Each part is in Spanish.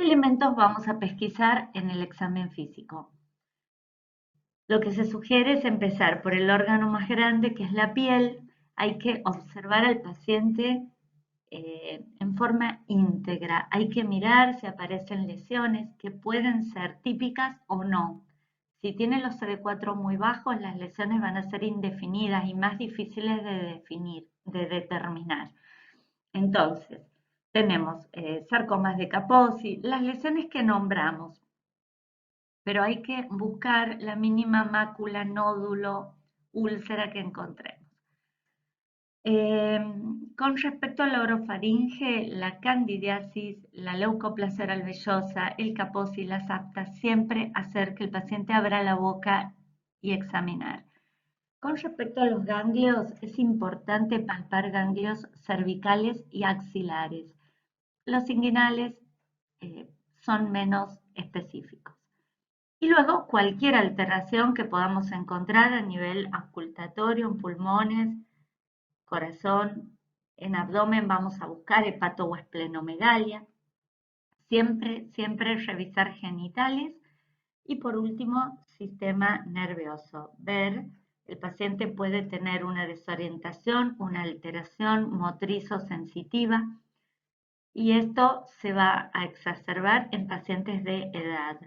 ¿Qué elementos vamos a pesquisar en el examen físico? Lo que se sugiere es empezar por el órgano más grande, que es la piel. Hay que observar al paciente en forma íntegra. Hay que mirar si aparecen lesiones que pueden ser típicas o no. Si tiene los CD4 muy bajos, las lesiones van a ser indefinidas y más difíciles de definir, de determinar. Entonces, tenemos sarcomas de Kaposi, las lesiones que nombramos, pero hay que buscar la mínima mácula, nódulo, úlcera que encontremos. Con respecto a la orofaringe, la candidiasis, la leucoplasia vellosa, el Kaposi, las aftas, siempre hacer que el paciente abra la boca y examinar. Con respecto a los ganglios, es importante palpar ganglios cervicales y axilares. Los inguinales son menos específicos. Y luego cualquier alteración que podamos encontrar a nivel auscultatorio, en pulmones, corazón, en abdomen, vamos a buscar hepato o esplenomegalia. Siempre revisar genitales. Y por último, sistema nervioso. Ver, el paciente puede tener una desorientación, una alteración motriz o sensitiva. Y esto se va a exacerbar en pacientes de edad.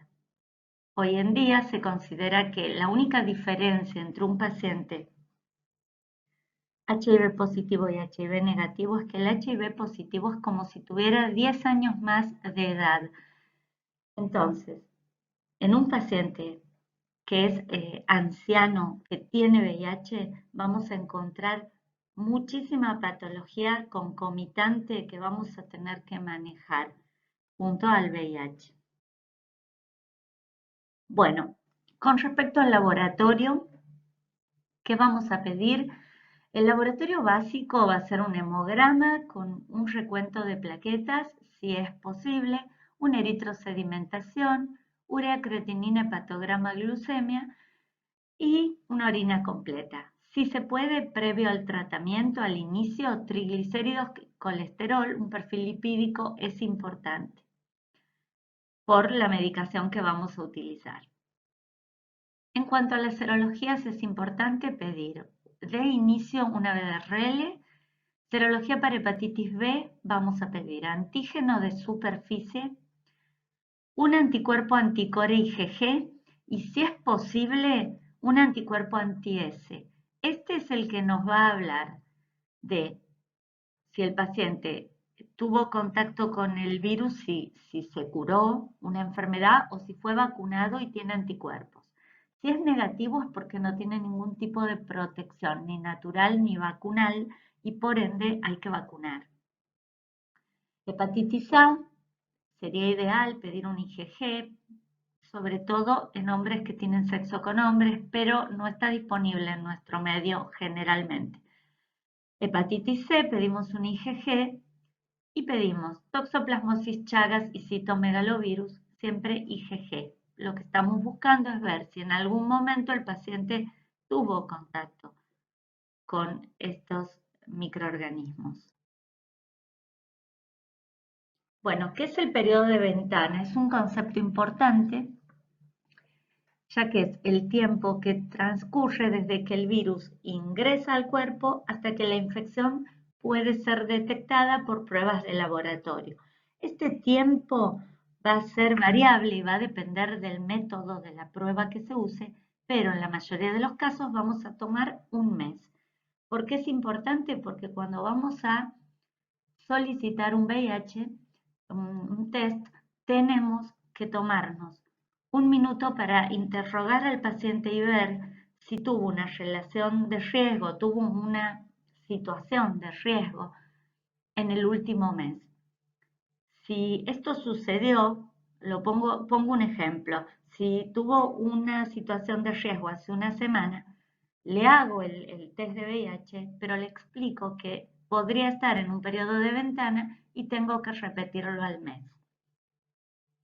Hoy en día se considera que la única diferencia entre un paciente HIV positivo y HIV negativo es que el HIV positivo es como si tuviera 10 años más de edad. Entonces, en un paciente que es anciano, que tiene VIH, vamos a encontrar muchísima patología concomitante que vamos a tener que manejar junto al VIH. Bueno, con respecto al laboratorio, ¿qué vamos a pedir? El laboratorio básico va a ser un hemograma con un recuento de plaquetas, si es posible, una eritrosedimentación, urea, creatinina, hepatograma, glucemia y una orina completa. Si se puede, previo al tratamiento, al inicio, triglicéridos, colesterol, un perfil lipídico es importante por la medicación que vamos a utilizar. En cuanto a las serologías, es importante pedir de inicio una BDRL, serología para hepatitis B, vamos a pedir antígeno de superficie, un anticuerpo anticore IgG y si es posible, un anticuerpo anti-S. Este es el que nos va a hablar de si el paciente tuvo contacto con el virus, si se curó una enfermedad o si fue vacunado y tiene anticuerpos. Si es negativo es porque no tiene ningún tipo de protección, ni natural ni vacunal, y por ende hay que vacunar. Hepatitis A, sería ideal pedir un IgG, sobre todo en hombres que tienen sexo con hombres, pero no está disponible en nuestro medio generalmente. Hepatitis C, pedimos un IgG y pedimos toxoplasmosis chagas y citomegalovirus, siempre IgG. Lo que estamos buscando es ver si en algún momento el paciente tuvo contacto con estos microorganismos. Bueno, ¿qué es el periodo de ventana? Es un concepto importante, ya que es el tiempo que transcurre desde que el virus ingresa al cuerpo hasta que la infección puede ser detectada por pruebas de laboratorio. Este tiempo va a ser variable y va a depender del método de la prueba que se use, pero en la mayoría de los casos vamos a tomar un mes. ¿Por qué es importante? Porque cuando vamos a solicitar un VIH, un test, tenemos que tomarnos un minuto para interrogar al paciente y ver si tuvo una relación de riesgo, tuvo una situación de riesgo en el último mes. Si esto sucedió, pongo un ejemplo, si tuvo una situación de riesgo hace una semana, le hago el test de VIH, pero le explico que podría estar en un periodo de ventana y tengo que repetirlo al mes.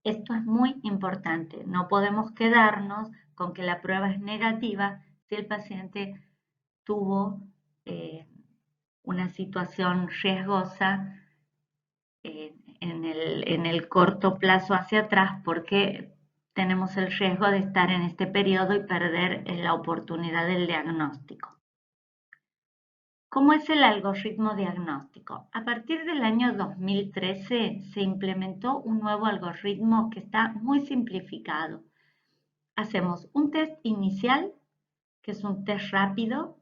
Esto es muy importante, no podemos quedarnos con que la prueba es negativa si el paciente tuvo una situación riesgosa en el corto plazo hacia atrás porque tenemos el riesgo de estar en este periodo y perder la oportunidad del diagnóstico. ¿Cómo es el algoritmo diagnóstico? A partir del año 2013 se implementó un nuevo algoritmo que está muy simplificado. Hacemos un test inicial, que es un test rápido.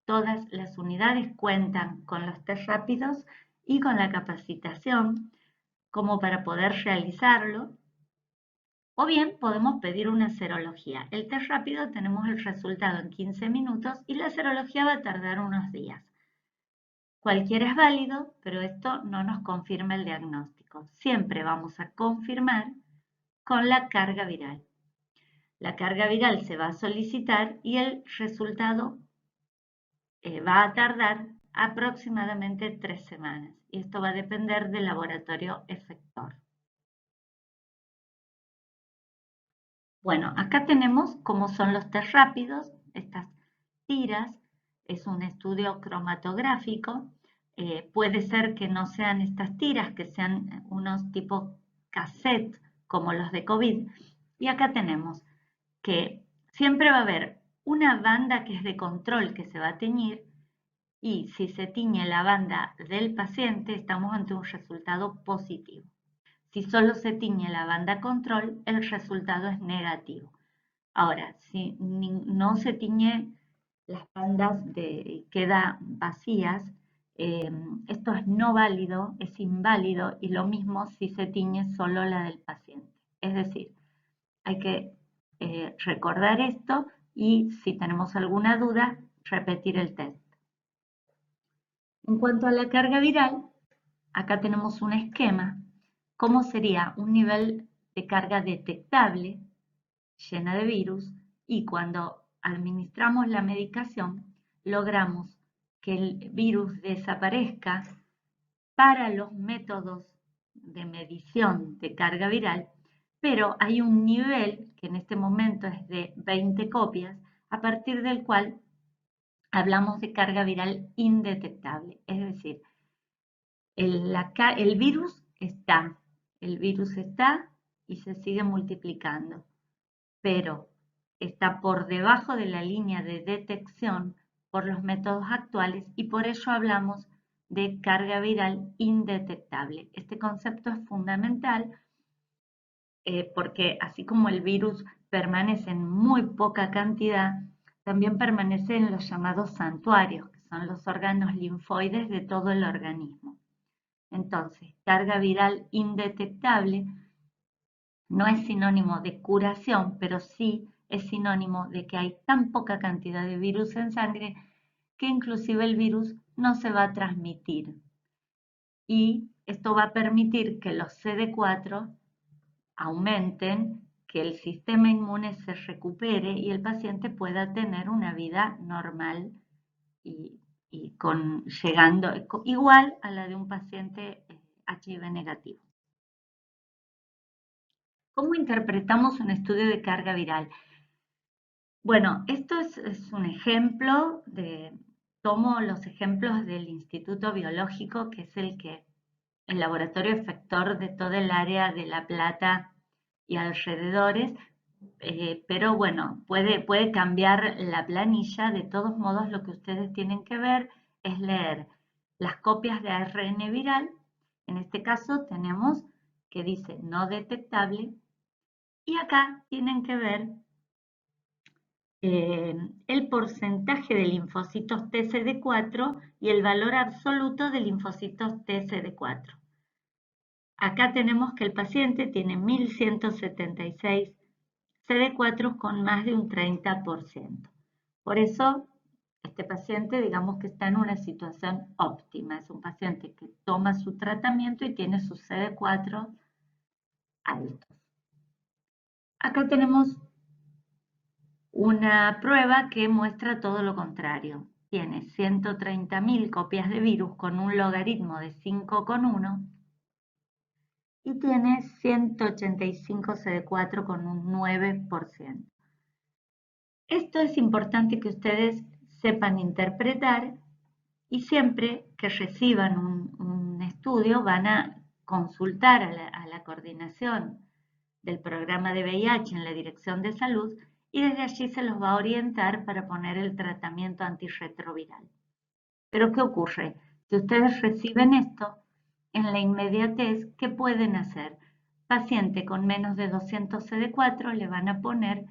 Todas las unidades cuentan con los test rápidos y con la capacitación como para poder realizarlo. O bien podemos pedir una serología. El test rápido tenemos el resultado en 15 minutos y la serología va a tardar unos días. Cualquiera es válido, pero esto no nos confirma el diagnóstico. Siempre vamos a confirmar con la carga viral. La carga viral se va a solicitar y el resultado va a tardar aproximadamente 3 semanas. Y esto va a depender del laboratorio efector. Bueno, acá tenemos cómo son los test rápidos, estas tiras, es un estudio cromatográfico, puede ser que no sean estas tiras, que sean unos tipo cassette como los de COVID. Y acá tenemos que siempre va a haber una banda que es de control que se va a teñir y si se tiñe la banda del paciente estamos ante un resultado positivo. Si solo se tiñe la banda control, el resultado es negativo. Ahora, si no se tiñe las bandas queda vacías, esto es no válido, es inválido y lo mismo si se tiñe solo la del paciente. Es decir, hay que recordar esto y si tenemos alguna duda, repetir el test. En cuanto a la carga viral, acá tenemos un esquema. ¿Cómo sería un nivel de carga detectable llena de virus? Y cuando administramos la medicación, logramos que el virus desaparezca para los métodos de medición de carga viral, pero hay un nivel que en este momento es de 20 copias, a partir del cual hablamos de carga viral indetectable, es decir, el virus está y se sigue multiplicando, pero está por debajo de la línea de detección por los métodos actuales y por ello hablamos de carga viral indetectable. Este concepto es fundamental porque así como el virus permanece en muy poca cantidad, también permanece en los llamados santuarios, que son los órganos linfoides de todo el organismo. Entonces, carga viral indetectable no es sinónimo de curación, pero sí es sinónimo de que hay tan poca cantidad de virus en sangre que inclusive el virus no se va a transmitir. Y esto va a permitir que los CD4 aumenten, que el sistema inmune se recupere y el paciente pueda tener una vida normal y llegando igual a la de un paciente HIV negativo. ¿Cómo interpretamos un estudio de carga viral? Bueno, esto es un ejemplo tomo los ejemplos del Instituto Biológico, que es el laboratorio efector de todo el área de La Plata y alrededores, pero bueno, puede cambiar la planilla. De todos modos, lo que ustedes tienen que ver es leer las copias de ARN viral. En este caso tenemos que dice no detectable y acá tienen que ver el porcentaje de linfocitos TCD4 y el valor absoluto de linfocitos TCD4. Acá tenemos que el paciente tiene 1176 CD4 con más de un 30%. Por eso, este paciente, digamos que está en una situación óptima. Es un paciente que toma su tratamiento y tiene sus CD4 altos. Acá tenemos una prueba que muestra todo lo contrario. Tiene 130.000 copias de virus con un logaritmo de 5,1 y tiene 185 CD4 con un 9%. Esto es importante que ustedes sepan interpretar y siempre que reciban un estudio van a consultar a la coordinación del programa de VIH en la Dirección de Salud y desde allí se los va a orientar para poner el tratamiento antirretroviral. Pero ¿qué ocurre? Si ustedes reciben esto, en la inmediatez, ¿qué pueden hacer? Paciente con menos de 200 CD4 le van a poner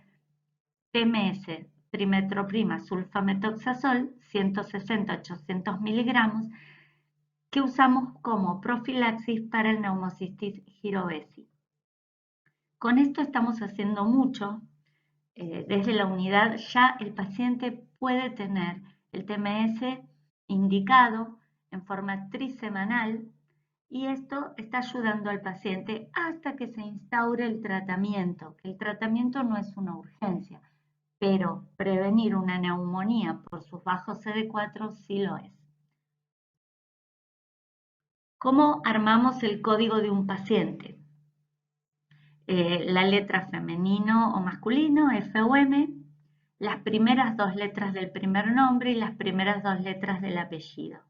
TMS, trimetroprima sulfametoxazol, 160-800 miligramos, que usamos como profilaxis para el neumocistis girovesi. Con esto estamos haciendo mucho. Desde la unidad ya el paciente puede tener el TMS indicado en forma trisemanal y esto está ayudando al paciente hasta que se instaure el tratamiento. El tratamiento no es una urgencia, pero prevenir una neumonía por sus bajos CD4 sí lo es. ¿Cómo armamos el código de un paciente? La letra femenino o masculino, F o M, las primeras 2 letras del primer nombre y las primeras 2 letras del apellido.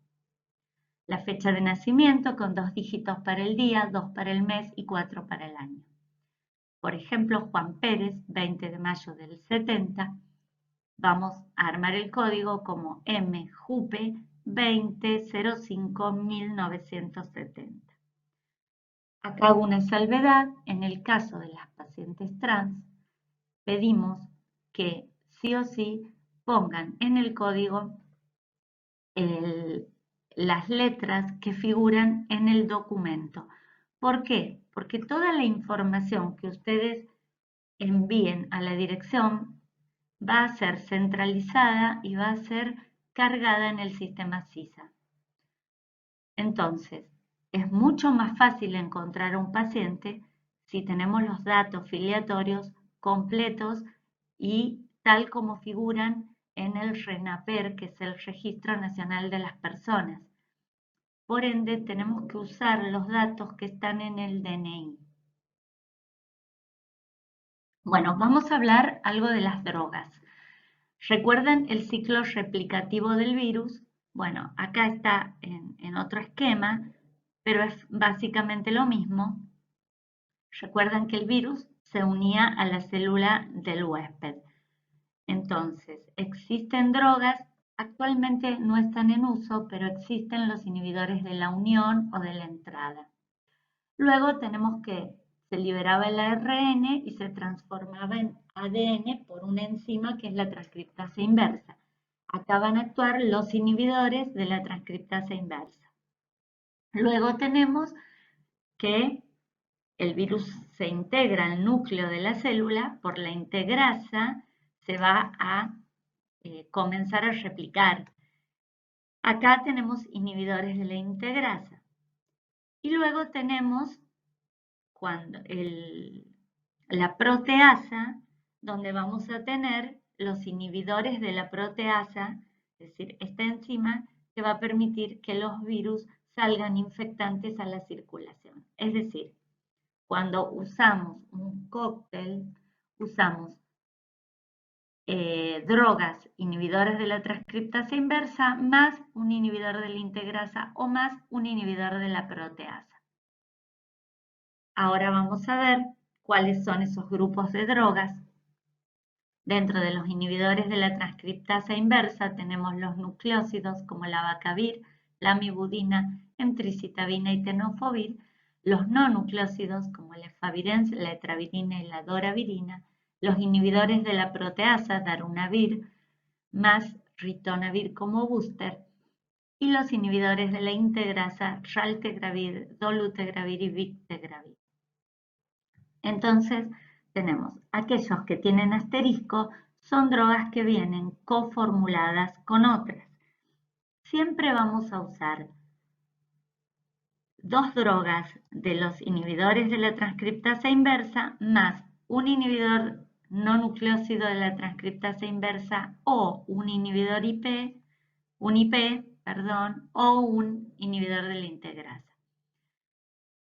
La fecha de nacimiento con 2 dígitos para el día, 2 para el mes y 4 para el año. Por ejemplo, Juan Pérez, 20 de mayo del 70. Vamos a armar el código como MJUPE 2005-1970. Acá hago una salvedad, en el caso de las pacientes trans, pedimos que sí o sí pongan en el código las letras que figuran en el documento. ¿Por qué? Porque toda la información que ustedes envíen a la dirección va a ser centralizada y va a ser cargada en el sistema CISA. Entonces, es mucho más fácil encontrar a un paciente si tenemos los datos filiatorios completos y tal como figuran en el RENAPER, que es el Registro Nacional de las Personas. Por ende, tenemos que usar los datos que están en el DNI. Bueno, vamos a hablar algo de las drogas. ¿Recuerdan el ciclo replicativo del virus? Bueno, acá está en otro esquema, pero es básicamente lo mismo. Recuerdan que el virus se unía a la célula del huésped. Entonces, existen drogas, actualmente no están en uso, pero existen los inhibidores de la unión o de la entrada. Luego tenemos que se liberaba el ARN y se transformaba en ADN por una enzima que es la transcriptasa inversa. Acá van a actuar los inhibidores de la transcriptasa inversa. Luego tenemos que el virus se integra al núcleo de la célula, por la integrasa se va a comenzar a replicar. Acá tenemos inhibidores de la integrasa. Y luego tenemos cuando la proteasa, donde vamos a tener los inhibidores de la proteasa, es decir, esta enzima que va a permitir que los virus salgan infectantes a la circulación. Es decir, cuando usamos un cóctel, usamos drogas inhibidoras de la transcriptasa inversa más un inhibidor de la integrasa o más un inhibidor de la proteasa. Ahora vamos a ver cuáles son esos grupos de drogas. Dentro de los inhibidores de la transcriptasa inversa tenemos los nucleósidos como la abacavir, la amibudina, emtricitabina y tenofovir, los no nucleósidos como la efavirenz, la etravirina y la doravirina, los inhibidores de la proteasa, darunavir, más ritonavir como booster, y los inhibidores de la integrasa, raltegravir, dolutegravir y bictegravir. Entonces, tenemos aquellos que tienen asterisco, son drogas que vienen coformuladas con otras. Siempre vamos a usar 2 drogas de los inhibidores de la transcriptasa inversa más un inhibidor no nucleósido de la transcriptasa inversa o un inhibidor IP, o un inhibidor de la integrasa.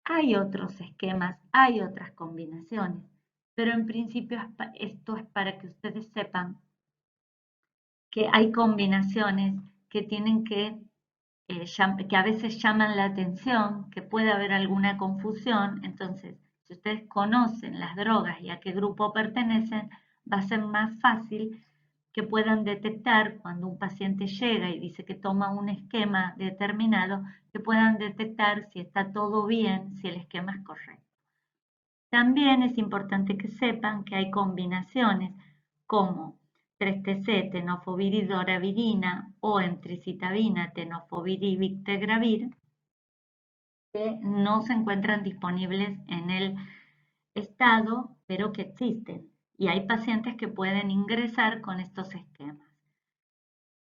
Hay otros esquemas, hay otras combinaciones, pero en principio esto es para que ustedes sepan que hay combinaciones que tienen que que a veces llaman la atención, que puede haber alguna confusión. Entonces, si ustedes conocen las drogas y a qué grupo pertenecen, va a ser más fácil que puedan detectar cuando un paciente llega y dice que toma un esquema determinado, que puedan detectar si está todo bien, si el esquema es correcto. También es importante que sepan que hay combinaciones como 3-TC, tenofovir y doravirina o emtricitabina, tenofovir y victegravir, que no se encuentran disponibles en el estado, pero que existen. Y hay pacientes que pueden ingresar con estos esquemas.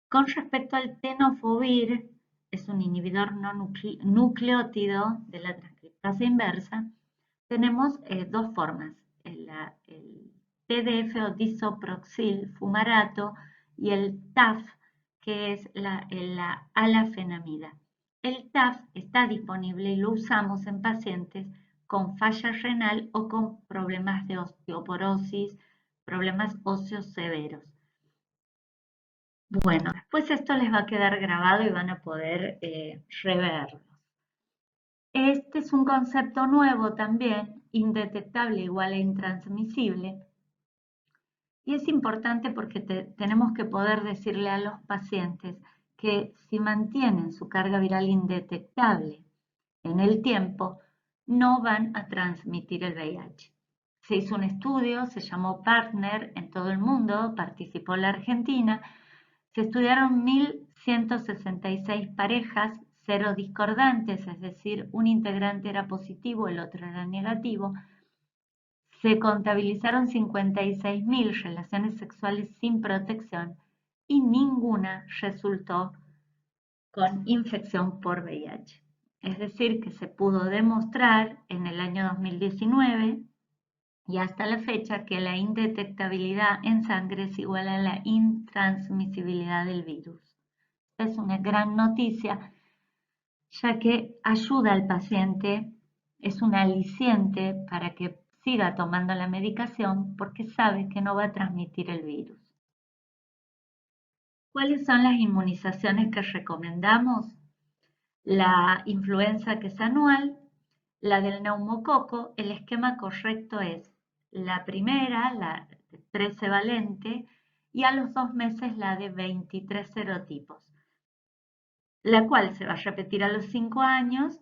Con respecto al tenofovir, es un inhibidor no nucleótido de la transcriptasa inversa. Tenemos dos formas, el TDF o disoproxil fumarato y el TAF, que es la alafenamida. El TAF está disponible y lo usamos en pacientes con falla renal o con problemas de osteoporosis, problemas óseos severos. Bueno, después esto les va a quedar grabado y van a poder reverlo. Este es un concepto nuevo también, indetectable igual a intransmisible. Y es importante porque tenemos que poder decirle a los pacientes que si mantienen su carga viral indetectable en el tiempo, no van a transmitir el VIH. Se hizo un estudio, se llamó Partner en todo el mundo, participó la Argentina. Se estudiaron 1.166 parejas, 0 discordantes, es decir, un integrante era positivo, el otro era negativo. Se contabilizaron 56.000 relaciones sexuales sin protección y ninguna resultó con infección por VIH. Es decir, que se pudo demostrar en el año 2019 y hasta la fecha que la indetectabilidad en sangre es igual a la intransmisibilidad del virus. Es una gran noticia, ya que ayuda al paciente, es un aliciente para que siga tomando la medicación porque sabe que no va a transmitir el virus. ¿Cuáles son las inmunizaciones que recomendamos? La influenza, que es anual, la del neumococo. El esquema correcto es la primera, la 13 valente, y a los 2 meses la de 23 serotipos, la cual se va a repetir a los 5 años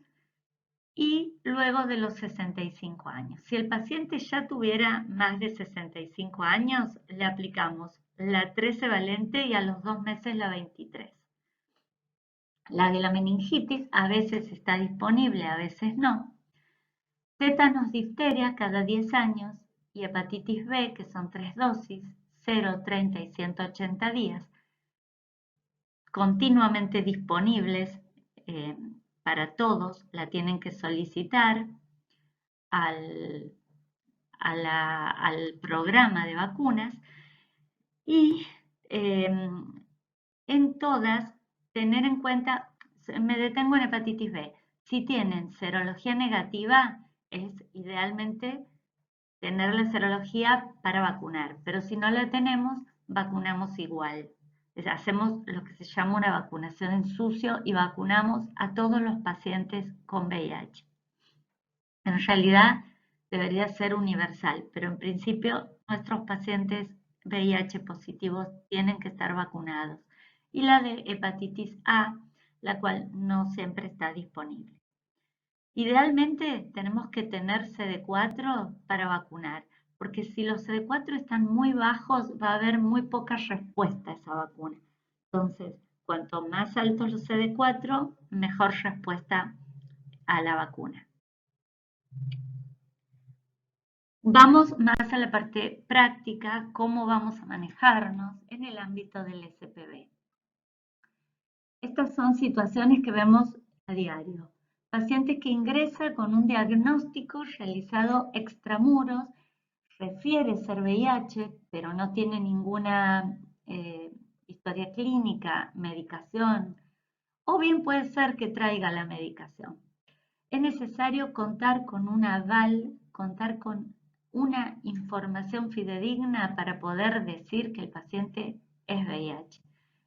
y luego de los 65 años. Si el paciente ya tuviera más de 65 años, le aplicamos la 13 valente y a los 2 meses la 23. La de la meningitis a veces está disponible, a veces no. Tétanos, difteria cada 10 años y hepatitis B, que son 3 dosis, 0, 30 y 180 días, continuamente disponibles para todos. La tienen que solicitar al programa de vacunas y en todas tener en cuenta, me detengo en hepatitis B, si tienen serología negativa es idealmente tener la serología para vacunar, pero si no la tenemos, vacunamos igual. Hacemos lo que se llama una vacunación en sucio y vacunamos a todos los pacientes con VIH. En realidad debería ser universal, pero en principio nuestros pacientes VIH positivos tienen que estar vacunados. Y la de hepatitis A, la cual no siempre está disponible. Idealmente tenemos que tener CD4 para vacunar, porque si los CD4 están muy bajos va a haber muy poca respuesta a esa vacuna. Entonces, cuanto más altos los CD4, mejor respuesta a la vacuna. Vamos más a la parte práctica, cómo vamos a manejarnos en el ámbito del SPV. Estas son situaciones que vemos a diario. Paciente que ingresa con un diagnóstico realizado extramuros, refiere ser VIH, pero no tiene ninguna historia clínica, medicación, o bien puede ser que traiga la medicación. Es necesario contar con un aval, contar con una información fidedigna para poder decir que el paciente es VIH.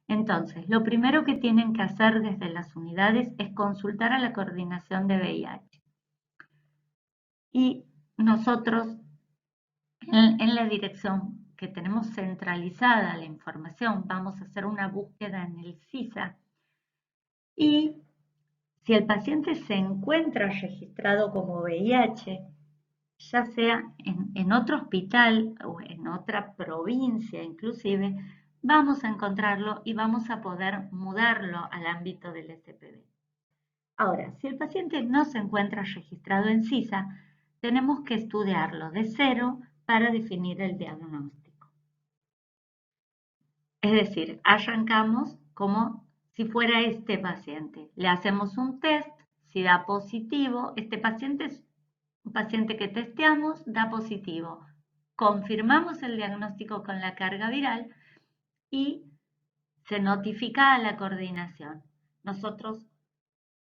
Entonces, lo primero que tienen que hacer desde las unidades es consultar a la coordinación de VIH. Y nosotros, en la dirección que tenemos centralizada la información, vamos a hacer una búsqueda en el CISA y si el paciente se encuentra registrado como VIH, ya sea en otro hospital o en otra provincia inclusive, vamos a encontrarlo y vamos a poder mudarlo al ámbito del SPV. Ahora, si el paciente no se encuentra registrado en CISA, tenemos que estudiarlo de cero para definir el diagnóstico. Es decir, arrancamos como si fuera este paciente. Le hacemos un test, si da positivo, este paciente es un paciente que testeamos, da positivo. Confirmamos el diagnóstico con la carga viral y se notifica a la coordinación. Nosotros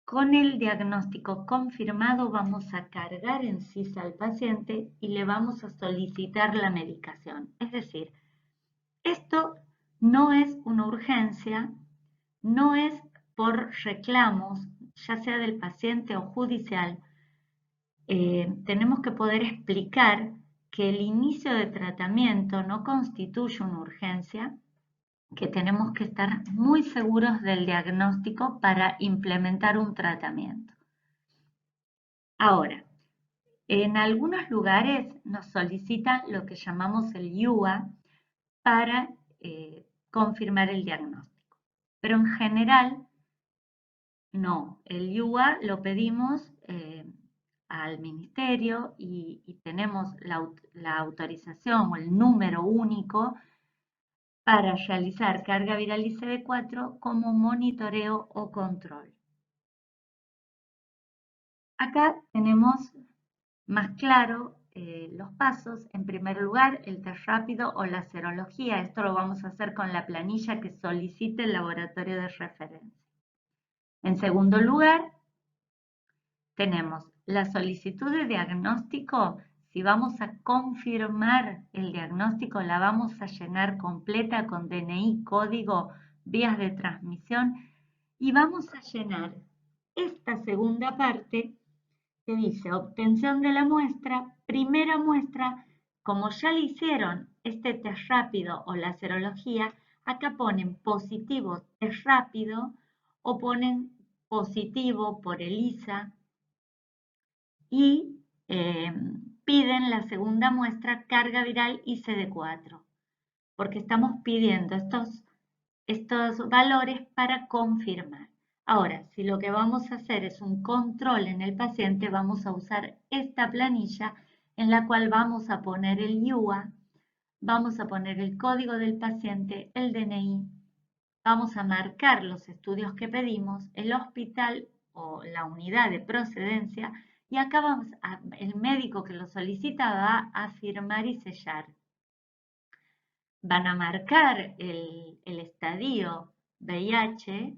con el diagnóstico confirmado vamos a cargar en CISA al paciente y le vamos a solicitar la medicación. Es decir, esto no es una urgencia, no es por reclamos, ya sea del paciente o judicial. Tenemos que poder explicar que el inicio de tratamiento no constituye una urgencia, que tenemos que estar muy seguros del diagnóstico para implementar un tratamiento. Ahora, en algunos lugares nos solicitan lo que llamamos el IUA para confirmar el diagnóstico, pero en general no, el IUA lo pedimos al ministerio y tenemos la autorización o el número único para realizar carga viral y CD4 como monitoreo o control. Acá tenemos más claro los pasos. En primer lugar, el test rápido o la serología. Esto lo vamos a hacer con la planilla que solicite el laboratorio de referencia. En segundo lugar, tenemos la solicitud de diagnóstico. Si vamos a confirmar el diagnóstico, la vamos a llenar completa con DNI, código, vías de transmisión y vamos a llenar esta segunda parte que dice obtención de la muestra, primera muestra, como ya le hicieron este test rápido o la serología, acá ponen positivo test rápido o ponen positivo por ELISA y piden la segunda muestra carga viral y CD4, porque estamos pidiendo estos valores para confirmar. Ahora, si lo que vamos a hacer es un control en el paciente, vamos a usar esta planilla en la cual vamos a poner el IUA, vamos a poner el código del paciente, el DNI, vamos a marcar los estudios que pedimos, el hospital o la unidad de procedencia y acá el médico que lo solicita va a firmar y sellar. Van a marcar el estadio VIH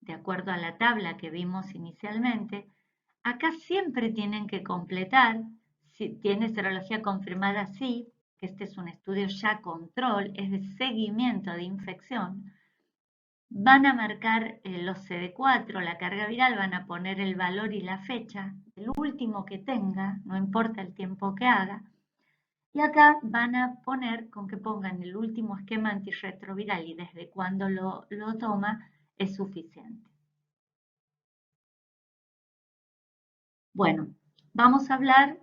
de acuerdo a la tabla que vimos inicialmente. Acá siempre tienen que completar, si tiene serología confirmada, sí, que este es un estudio ya control, es de seguimiento de infección. Van a marcar los CD4, la carga viral, van a poner el valor y la fecha, el último que tenga, no importa el tiempo que haga. Y acá van a poner, con que pongan el último esquema antirretroviral y desde cuándo lo toma, es suficiente. Bueno, vamos a hablar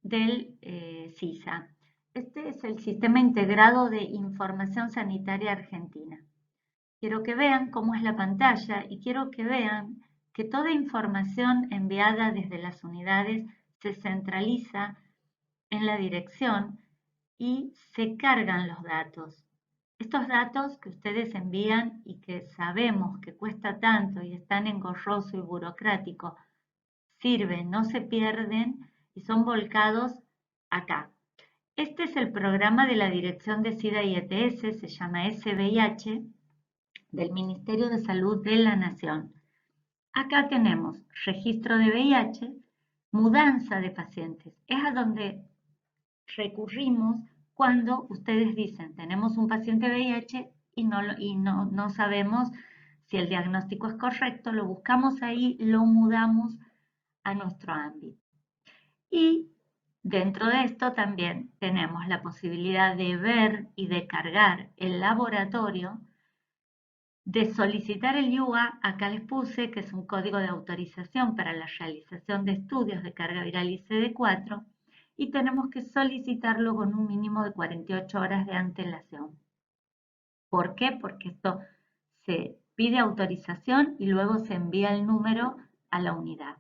del SISA. Este es el Sistema Integrado de Información Sanitaria Argentina. Quiero que vean cómo es la pantalla y quiero que vean que toda información enviada desde las unidades se centraliza en la dirección y se cargan los datos. Estos datos que ustedes envían y que sabemos que cuesta tanto y es tan engorroso y burocrático, sirven, no se pierden y son volcados acá. Este es el programa de la Dirección de SIDA y ETS, se llama SVIH, del Ministerio de Salud de la Nación. Acá tenemos registro de VIH, mudanza de pacientes. Es a donde recurrimos cuando ustedes dicen, tenemos un paciente VIH, no sabemos si el diagnóstico es correcto, lo buscamos ahí, lo mudamos a nuestro ámbito. Y dentro de esto también tenemos la posibilidad de ver y de cargar el laboratorio, de solicitar el IUA. Acá les puse que es un código de autorización para la realización de estudios de carga viral ICD-4, y tenemos que solicitarlo con un mínimo de 48 horas de antelación. ¿Por qué? Porque esto se pide autorización y luego se envía el número a la unidad.